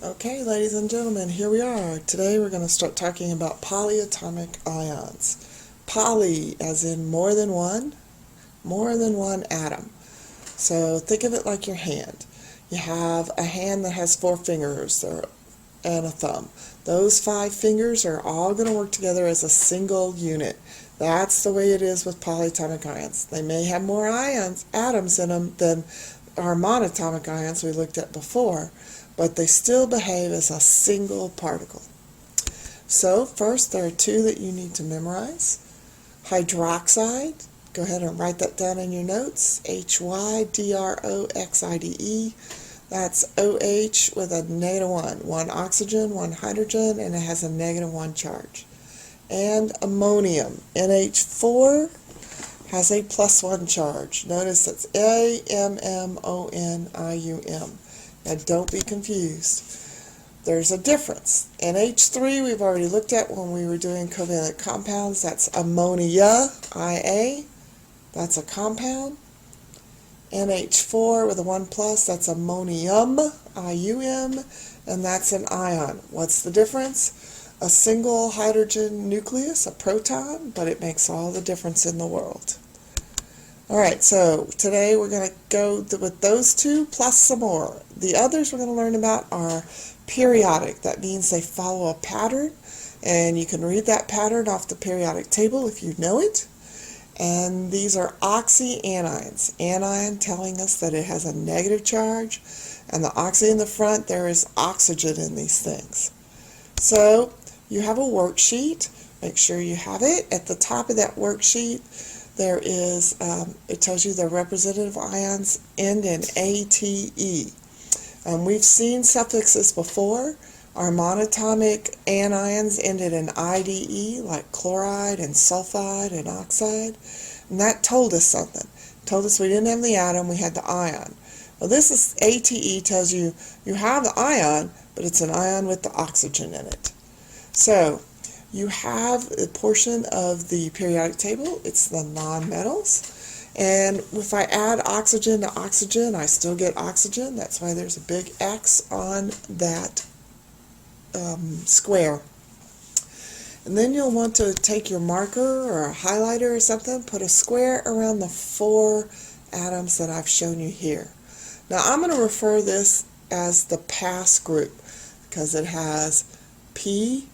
Okay, ladies and gentlemen, here we are. Today we're going to start talking about polyatomic ions. Poly as in more than one atom. So think of it like your hand. You have a hand that has 4 fingers and a thumb. Those 5 fingers are all going to work together as a single unit. That's the way it is with polyatomic ions. They may have more atoms in them than our monatomic ions we looked at before, but they still behave as a single particle. So first there are 2 that you need to memorize. Hydroxide, go ahead and write that down in your notes. Hydroxide. That's OH with a -1. 1 oxygen, 1 hydrogen, and it has a -1 charge. And ammonium, NH4, has a +1 charge. Notice that's AMMONIUM. Now don't be confused. There's a difference. NH3 we've already looked at when we were doing covalent compounds. That's ammonia, IA. That's a compound. NH4 with a 1+, that's ammonium, IUM, and that's an ion. What's the difference? A single hydrogen nucleus, a proton, but it makes all the difference in the world. Alright, so today we're going to go with those 2 plus some more. The others we're going to learn about are periodic. That means they follow a pattern, and you can read that pattern off the periodic table if you know it. And these are oxyanions. Anion telling us that it has a negative charge, and the oxy in the front, there is oxygen in these things. So you have a worksheet. Make sure you have it. At the top of that worksheet, there is, it tells you the representative ions end in ATE. We've seen suffixes before. Our monatomic anions ended in IDE, like chloride and sulfide and oxide. And that told us something. It told us we didn't have the atom, we had the ion. Well, this is ATE, tells you you have the ion, but it's an ion with the oxygen in it. So you have a portion of the periodic table. It's the nonmetals. And if I add oxygen to oxygen, I still get oxygen. That's why there's a big X on that square. And then you'll want to take your marker or a highlighter or something, put a square around the 4 atoms that I've shown you here. Now I'm going to refer this as the pass group because it has PASS,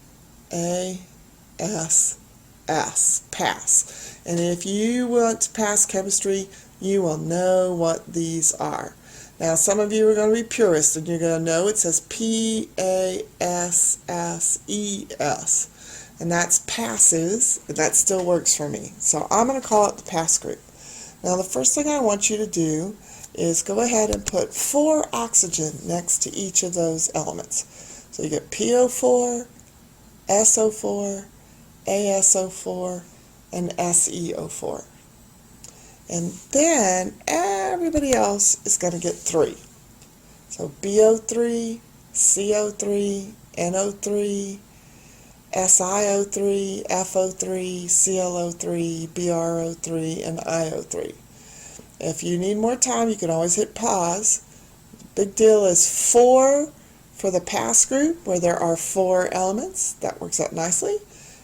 pass. And if you want to pass chemistry, you will know what these are. Now some of you are going to be purists and you're going to know it says PASSES. And that's passes, and that still works for me. So I'm going to call it the pass group. Now the first thing I want you to do is go ahead and put 4 oxygen next to each of those elements. So you get PO4, SO4, ASO4, and SeO4. And then everybody else is going to get 3. So BO3, CO3, NO3, SiO3, FO3, ClO3, BrO3, and IO3. If you need more time, you can always hit pause. The big deal is 4 for the pass group, where there are 4 elements. That works out nicely.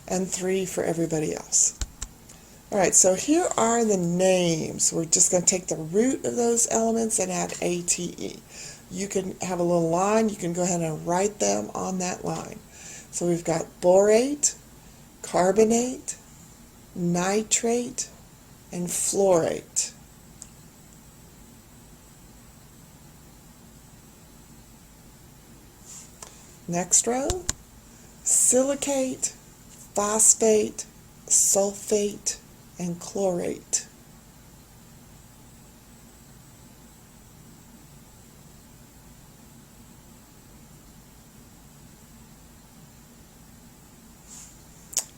And 3 for everybody else. Alright, so here are the names. We're just going to take the root of those elements and add ATE. You can have a little line. You can go ahead and write them on that line. So we've got borate, carbonate, nitrate, and fluorate. Next row, silicate, phosphate, sulfate, and chlorate.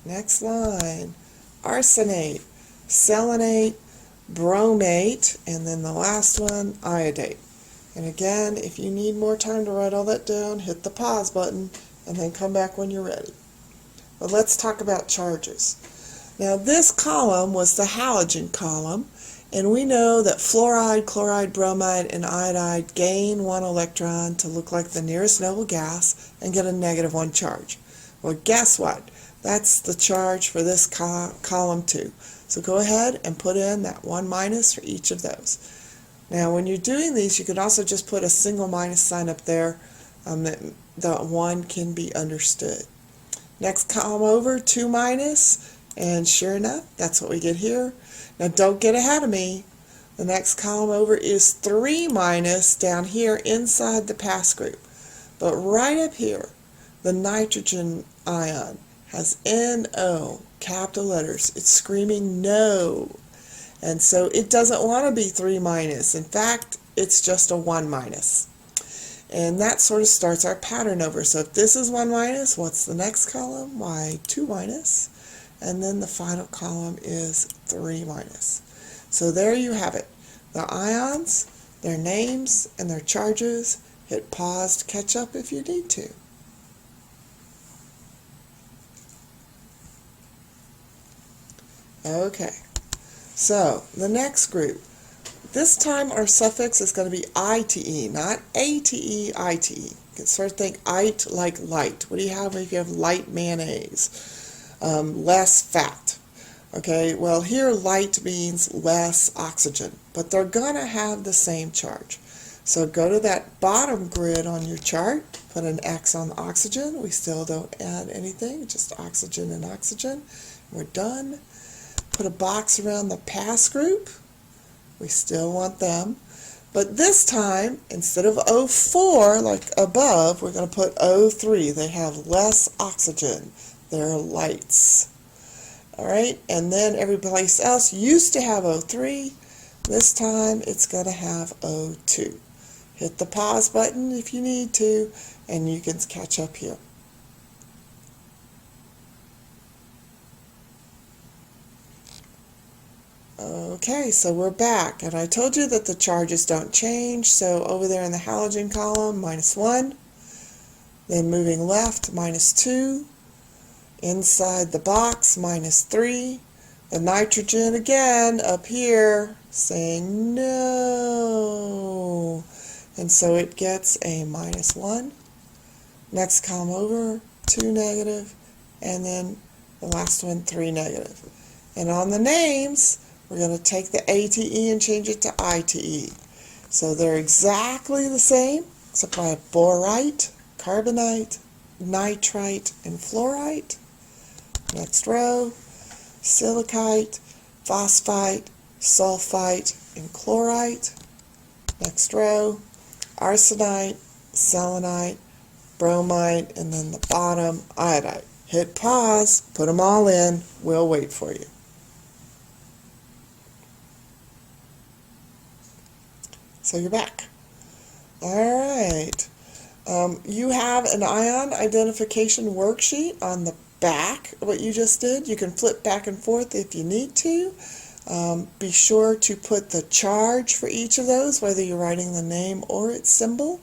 Next line, arsenate, selenate, bromate, and then the last one, iodate. And again, if you need more time to write all that down, hit the pause button and then come back when you're ready. But let's talk about charges. Now this column was the halogen column, And we know that fluoride, chloride, bromide, and iodide gain one electron to look like the nearest noble gas and get a -1 charge. Well, guess what? That's the charge for this column too. So go ahead and put in that 1- for each of those. Now when you're doing these, you can also just put a single minus sign up there that the 1 can be understood. Next column over, 2-, and sure enough, that's what we get here. Now don't get ahead of me. The next column over is 3- down here inside the pass group. But right up here, the nitrogen ion has NO, capital letters. It's screaming no. And so it doesn't want to be 3-. In fact, it's just a 1-. And that sort of starts our pattern over. So if this is 1-, what's the next column? Why, 2-. And then the final column is 3-. So there you have it. The ions, their names, and their charges. Hit pause to catch up if you need to. Okay, so the next group. This time our suffix is going to be ite, not ate, ite. You can sort of think ite like light. What do you have if you have light mayonnaise? Less fat. Okay, well here light means less oxygen, but they're going to have the same charge. So go to that bottom grid on your chart, put an X on the oxygen. We still don't add anything, just oxygen and oxygen. We're done. Put a box around the pass group. We still want them. But this time, instead of O4 like above, we're going to put O3. They have less oxygen. They're lights. All right, and then every place else used to have O3. This time it's going to have O2. Hit the pause button if you need to, and you can catch up here. Okay, so we're back, and I told you that the charges don't change. So over there in the halogen column, -1, then moving left, -2, inside the box, -3, the nitrogen again up here saying no, and so it gets a -1. Next column over, 2-, and then the last one, 3-. And on the names, we're going to take the ATE and change it to ITE. So they're exactly the same, except I have borite, carbonite, nitrite, and fluorite. Next row, silicite, phosphite, sulfite, and chlorite. Next row, arsenite, selenite, bromide, and then the bottom, iodide. Hit pause, put them all in, we'll wait for you. So you're back. All right. You have an ion identification worksheet on the back of what you just did. You can flip back and forth if you need to. Be sure to put the charge for each of those, whether you're writing the name or its symbol.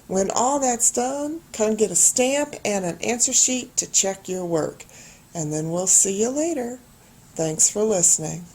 When all that's done, come get a stamp and an answer sheet to check your work. And then we'll see you later. Thanks for listening.